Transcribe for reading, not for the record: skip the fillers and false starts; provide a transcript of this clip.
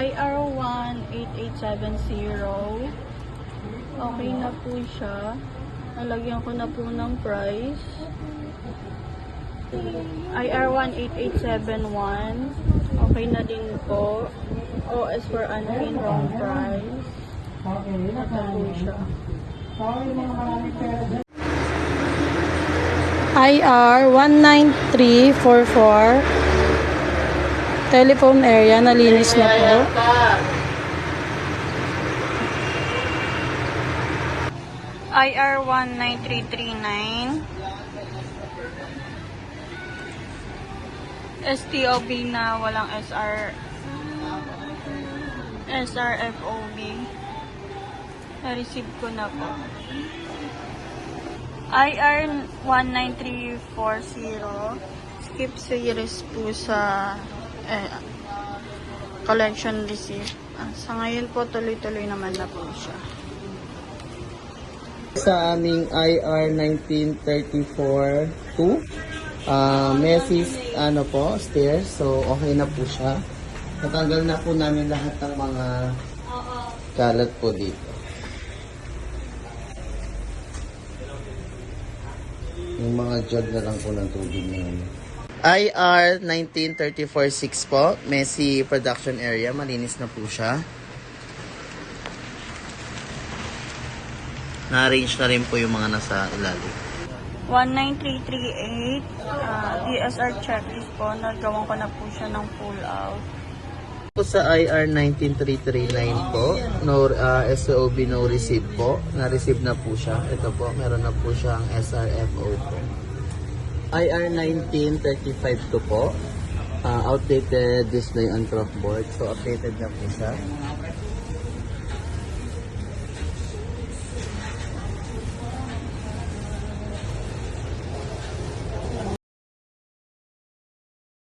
IR18870. Okay na po siya. Nalagyan ko na po ng price. IR18871. Okay na din po. OS for unpin, wrong price. Ito po siya. IR19344. Telephone area, nalinis na po. IR19339. STOB na walang SRFOB. Na-receive ko na po. IR19340. Skip series po sa collection receipt. Sa ngayon po, tuloy-tuloy naman na po siya. Sa aming IR19342, Messi stairs. So, okay na po siya. Natanggal na po namin lahat ng mga kalat po dito. Yung mga jug na lang po ng tubig na yun. IR19346 po, Messi production area, malinis na po siya. Na-arrange na rin po yung mga nasa ilalim. 19338, DSR checklist po, nagawan ko na po siya ng pull out. Po sa IR19339 po, SOB no receive po, na-receive na po siya. Ito po, meron na po siyang SRFO po. IR19352 po, outdated display on crockboard, so updated na po siya.